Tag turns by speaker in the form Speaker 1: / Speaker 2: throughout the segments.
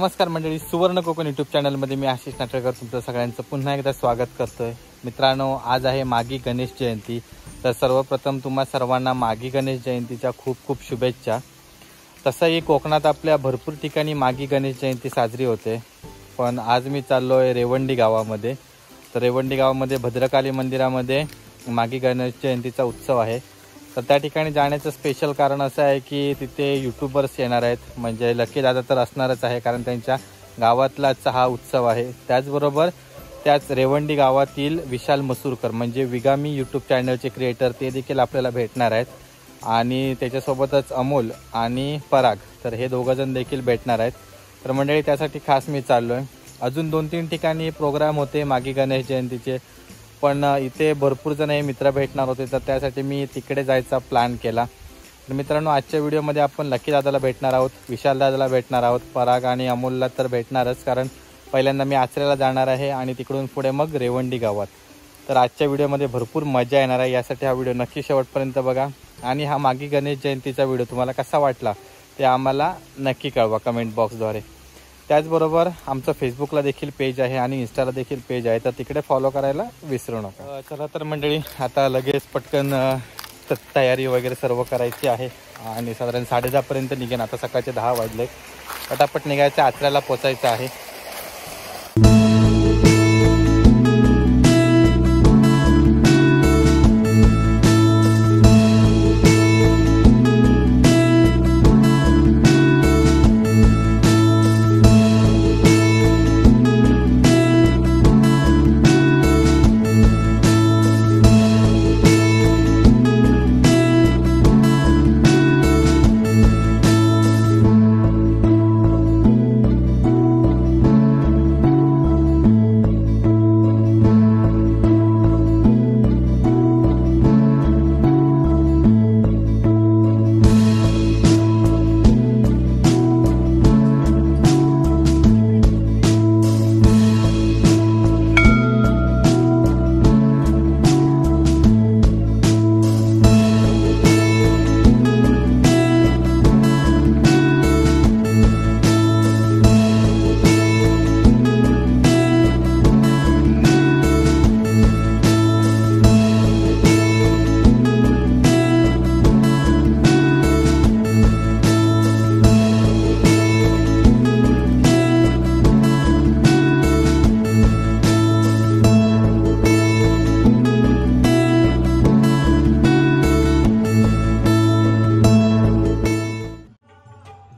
Speaker 1: नमस्कार मंडळी, सुवर्ण कोकण यूट्यूब चॅनलमध्ये मी आशिष नाटकर तुमचं सगळ्यांचं पुन्हा एकदा स्वागत करतोय। मित्रांनो, आज आहे माघी गणेश जयंती। तर सर्वप्रथम तुम्हा सर्वांना माघी गणेश जयंतीच्या खूप खूप शुभेच्छा। तसंही कोकणात आपल्या भरपूर ठिकाणी माघी गणेश जयंती साजरी होते, पण आज मी चाललोय रेवंडी गावामध्ये। तर रेवंडी गावामध्ये भद्रकाली मंदिरामध्ये माघी गणेश जयंतीचा उत्सव आहे। तर त्या ठिकाणी जाण्याचं स्पेशल कारण असं आहे की तिथे यूट्यूबर्स येणार आहेत, म्हणजे लकी दादा तर असणारच आहे, कारण त्यांच्या गावातलाच हा उत्सव आहे। त्याचबरोबर त्याच रेवंडी गावातील विशाल मसूरकर म्हणजे विगामी यूट्यूब चॅनलचे क्रिएटर ते देखील आपल्याला भेटणार आहेत, आणि त्याच्यासोबतच अमोल आणि पराग, तर हे दोघंजण देखील भेटणार आहेत। तर मंडळी, त्यासाठी खास मी चाललो आहे। अजून 2-3 ठिकाणी प्रोग्राम होते माघी गणेश जयंतीचे, पण इथे भरपूर जण हे मित्र भेटणार होते, तर त्यासाठी मी तिकडे जायचा प्लॅन केला। तर मित्रांनो, आजच्या व्हिडिओमध्ये आपण लकी दादाला भेटणार आहोत, विशाल दादाला भेटणार आहोत, पराग आणि अमोलला तर भेटणारच, कारण पहिल्यांदा मी आचऱ्याला जाणार आहे आणि तिकडून पुढे मग रेवंडी गावात। तर आजच्या व्हिडिओमध्ये भरपूर मजा येणार आहे, यासाठी हा व्हिडिओ नक्की शेवटपर्यंत बघा। आणि हा माघी गणेश जयंतीचा व्हिडिओ तुम्हाला कसा वाटला ते आम्हाला नक्की कळवा कमेंट बॉक्सद्वारे। त्याचबरोबर आमचं फेसबुकला देखील पेज आहे आणि इंस्टाला देखील पेज आहे, तर तिकडे फॉलो करायला विसरू नका। चला तर मंडळी, आता लगेच पटकन तयारी वगैरे सर्व करायची आहे आणि साधारण 10:30 पर्यंत निघेन। आता सकाळचे 10 वाजले, पटापट निघायचं, आचऱ्याला पोचायचं आहे।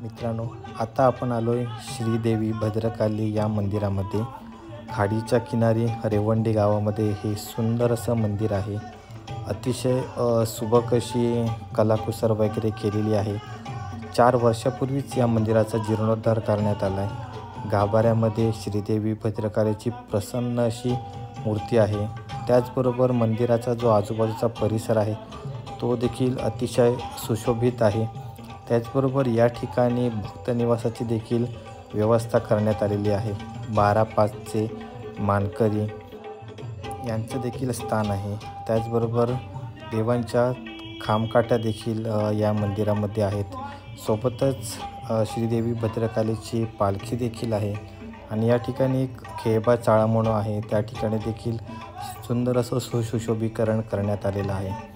Speaker 1: मित्रांनो, आता आपण आलोय श्रीदेवी भद्रकाली या मंदिरामध्ये। खाडीच्या किनारी रेवंडी गावामध्ये हे सुंदर असं मंदिर आहे। अतिशय सुबक अशी कलाकुसर वगैरे केलेली आहे। 4 वर्षापूर्वीच या मंदिराचा जीर्णोद्धार करण्यात आला आहे। गाभाऱ्यामध्ये श्रीदेवी भद्रकालीची प्रसन्न अशी मूर्ती आहे। त्याचबरोबर मंदिराचा जो आजूबाजूचा परिसर आहे तो देखील अतिशय सुशोभित आहे। त्याचबरोबर या ठिकाणी भक्त निवासाची देखील व्यवस्था करण्यात आलेली आहे। 12-5चे मानकरी यांचं देखील स्थान आहे। त्याचबरोबर देवांच्या खामकाठ्या देखील या मंदिरामध्ये आहेत। सोबतच श्रीदेवी भद्रकालीची पालखी देखील आहे, आणि या ठिकाणी एक खेबा चाळा म्हणून आहे, त्या ठिकाणी देखील सुंदर असं सुशोभीकरण करण्यात आलेलं आहे।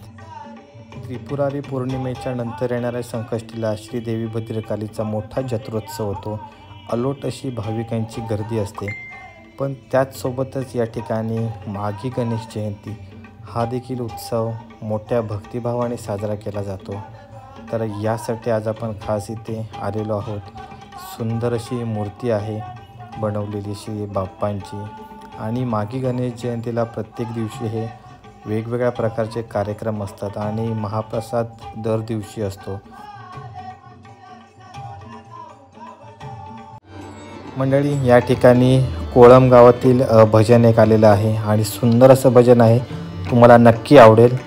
Speaker 1: त्रिपुरारी पौर्णिमेच्या नंतर येणाऱ्या संकष्टीला श्रीदेवी भद्रकालीचा मोठा जत्रोत्सव होतो। अलोट अशी भाविकांची गर्दी असते, पण त्याचसोबतच या ठिकाणी माघी गणेश जयंती हा देखील उत्सव मोठ्या भक्तिभावाने साजरा केला जातो। तर यासाठी आज आपण खास इथे आलेलो आहोत। सुंदर अशी मूर्ती आहे बनवलेली श्री बाप्पांची, आणि माघी गणेश जयंतीला प्रत्येक दिवशी हे वेगवेगळ्या प्रकारचे कार्यक्रम असतात, आणि महाप्रसाद दर दिवशी असतो। मंडळी, या ठिकाणी कोळम गावातील भजन एक आलेलं आहे, आणि सुंदर असं भजन आहे, तुम्हाला नक्की आवडेल।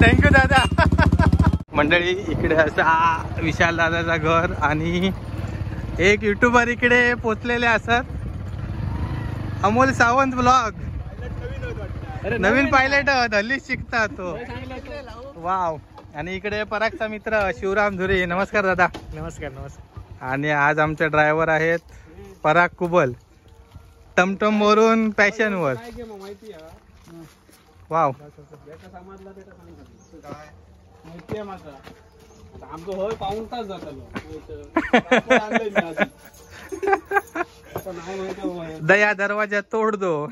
Speaker 1: थँक्यू दादा. मंडळी इकडे असा विशाल दादाचा घर आणि एक युट्यूबर इकडे पोचलेले असतात. अमोल सावंत ब्लॉग नवीन पायलट हल्लीच शिकता तो. वाव. आणि इकडे परागचा मित्र शिवराम धुरे. नमस्कार दादा.
Speaker 2: नमस्कार नमस्कार.
Speaker 1: आणि आज आमचे ड्रायव्हर आहेत पराग कुबल, टमटम वरून पॅशन वर. वाव.
Speaker 2: आमचं होय पाऊन तास जातालो.
Speaker 1: दया दरवाजा तोड दो.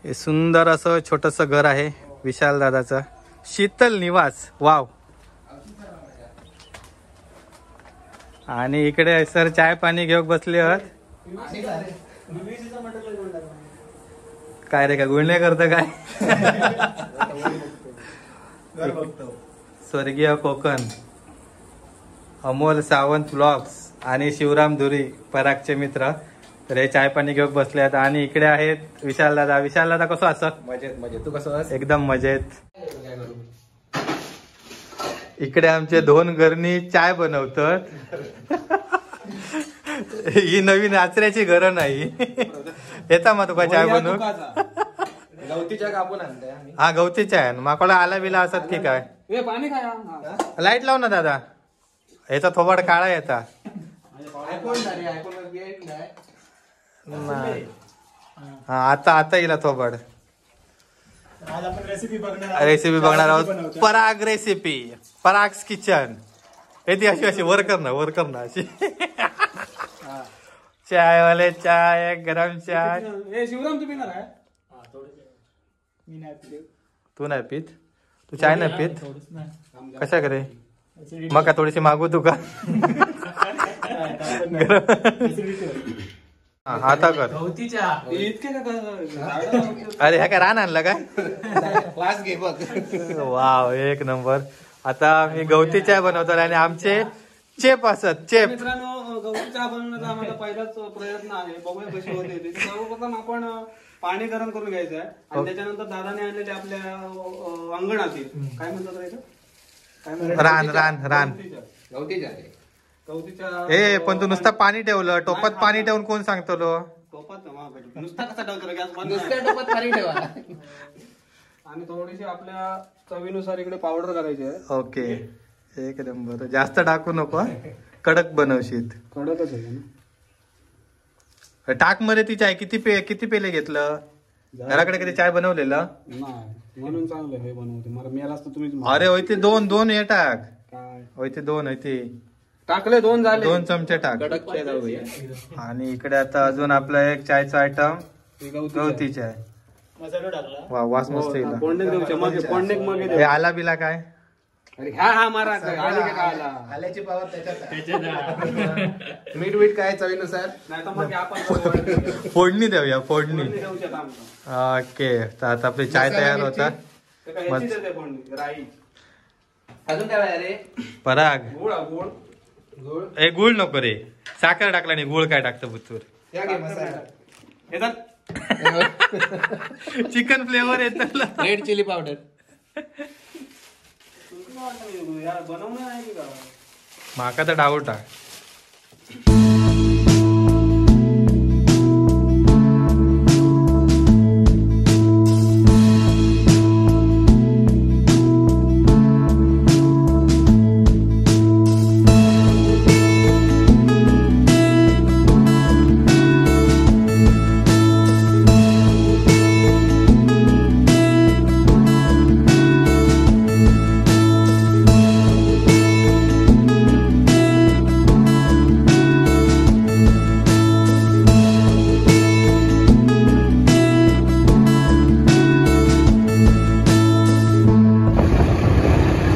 Speaker 1: हे सुंदर असं छोटस घर आहे विशाल दादाचं, शीतल निवास. वाव. आणि इकडे सर चाय पाणी घेऊन बसले आहात. काय रे, काय गुळण्या करत काय? स्वर्गीय कोकण, अमोल सावंत ब्लॉग्स आणि शिवराम धुरी परागचे मित्र. तर हे चाय पाणी घेऊन बसले आहेत. आणि इकडे आहेत विशाल दादा. विशाल दादा कसं असत?
Speaker 2: मजेत मजेत. तू कसं?
Speaker 1: एकदम मजेत. इकडे आमचे दोन घरनी चाय बनवतात. ही नवीन आचऱ्याची घरं नाही. येता मग तुका चाय बनवू?
Speaker 2: गवती चाय कापून आणताय?
Speaker 1: हा गवती चाय. माकडा आला बिला असत की काय?
Speaker 2: पाणी खाया.
Speaker 1: लाईट लाव ना दादा. याचा थोबाड काळा येता. हा आता येईल थोबाड.
Speaker 2: आज आपण रेसिपी
Speaker 1: बघणार आहोत. पराग रेसिपी, पराग्स किचन. हे ती अशी वर कर ना अशी. चाय वाले चाय, गरम चाय.
Speaker 2: शिवराम तू पिणार आहे?
Speaker 1: तू नाही पित? तू चाय नाही पित? कशा करे मग का थोडीशी मागू तुका? आता कर.
Speaker 2: इतके का
Speaker 1: अरे ह्या काय रान आणलं काय?
Speaker 2: क्लास घे बघ.
Speaker 1: वाव एक नंबर. आता मी गवती चाय बनवतो आणि आमचे चेप असत चेप.
Speaker 2: मित्रांनो, गवती चहा बनवण्याचा आम्हाला पहिलाच प्रयत्न आहे. बघूया कशी होते ते. सर्वप्रथम आपण पाणी गरम करून घ्यायचं आहे आणि त्याच्यानंतर दादाने आणलेले आपल्या अंगणातील काय म्हणतात रे, काय म्हणतात,
Speaker 1: रान रान रान.
Speaker 2: गवतीच्या
Speaker 1: ए पण तू नुसतं पाणी ठेवलं, टोपात पाणी ठेवून कोण सांगतो लो?
Speaker 2: टोपात नुसता कसा टाकतो गॅस बंद
Speaker 3: नुसत्या टोपात पाणी ठेवा.
Speaker 2: आणि थोडीशी आपल्या चवीनुसार इकडे पावडर करायची आहे.
Speaker 1: ओके एक नंबर. जास्त टाकू नको, कडक बनवशीत.
Speaker 2: कडकच आहे ना.
Speaker 1: टाक मध्ये ती चाय किती पेले घेतलं? घराकडे कधी चाय बनवलेलं
Speaker 2: नाही म्हणून चांगलं हे बनवते. मला मिळाला असतं तुम्हीच.
Speaker 1: अरे होय ते दोन हे टाक.
Speaker 2: काय
Speaker 1: होय ते दोन होय ते
Speaker 2: टाकले, 2 झाले.
Speaker 1: 2 चमचे टाक.
Speaker 2: कडक चाय जाऊया.
Speaker 1: आणि इकडे आता अजून आपला एक चायचा आयटम
Speaker 2: हे गवती
Speaker 1: गवती चाय.
Speaker 2: मसाला टाकला.
Speaker 1: वा वास मस्त येईल.
Speaker 2: कोंडेक देऊ चमच, कोंडेक मग
Speaker 1: हे आला बिला काय?
Speaker 2: अरे हा मारा आली का आला.
Speaker 3: आल्याची पावर त्याच्यात. मीठ काय चवीनुसार.
Speaker 2: नाही तर मग आपण
Speaker 1: फोडणी देऊया फोडणी.
Speaker 2: देऊ शकतो आमचं.
Speaker 1: ओके तर आता आपली चाय तयार होता.
Speaker 2: ते काय ह्याची देते कोंडी, राई.
Speaker 3: अजून काय आहे रे.
Speaker 1: पराग
Speaker 2: गुळ गुळ
Speaker 3: गुळ.
Speaker 1: ए गुळ नको रे, साखर टाकला नाही गुळ काय टाकतं बुतूर.
Speaker 3: या घे मसाला.
Speaker 2: येतात.
Speaker 1: चिकन फ्लेवर येत.
Speaker 3: Red chilli powder.
Speaker 2: बनवणं आहे की का.
Speaker 1: माका तर डाऊट आहे.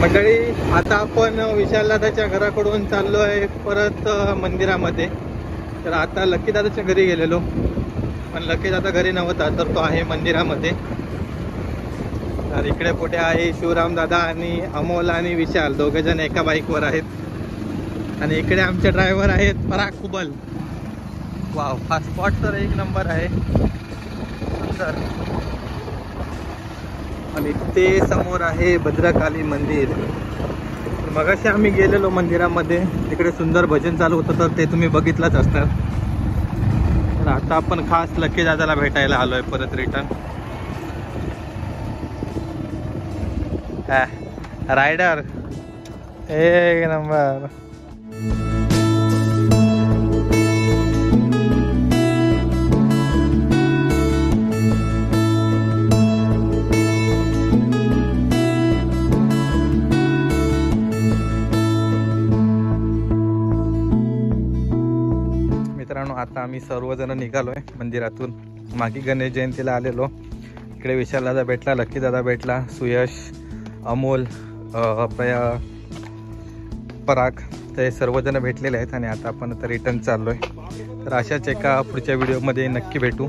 Speaker 1: मंडळी आता आपण विशालदादाच्या घराकडून चाललो आहे परत मंदिरामध्ये. तर आता लक्कीदादाच्या घरी गेलेलो, पण लक्कीदादा घरी नव्हता, तर तो आहे मंदिरामध्ये. तर इकडे पुढे आहे शिवराम दादा आणि अमोल आणि विशाल, दोघेजण एका बाईकवर आहेत. आणि इकडे आमचे ड्रायव्हर आहेत पराग कुबल. वाव, हा स्पॉट तर एक नंबर आहे, सुंदर. आणि ते समोर आहे भद्रकाली मंदिर. मगाशी आम्ही गेलेलो मंदिरामध्ये, तिकडे सुंदर भजन चालू होतं, तर ते तुम्ही बघितलंच असणार. तर आता आपण खास लक्की दादाला भेटायला आलोय परत रिटर्न. रायडर एक नंबर. मित्रांनो आता आम्ही सर्वजण निघालोय मंदिरातून. मागी गणेश जयंतीला आलेलो. इकडे विशाल दादा भेटला, लक्की दादा भेटला, सुयश, अमोल, पराग, ते सर्वजण भेटलेले आहेत. आणि आता आपण आता रिटर्न चाललोय. तर अशाच एका पुढच्या व्हिडिओमध्ये नक्की भेटू.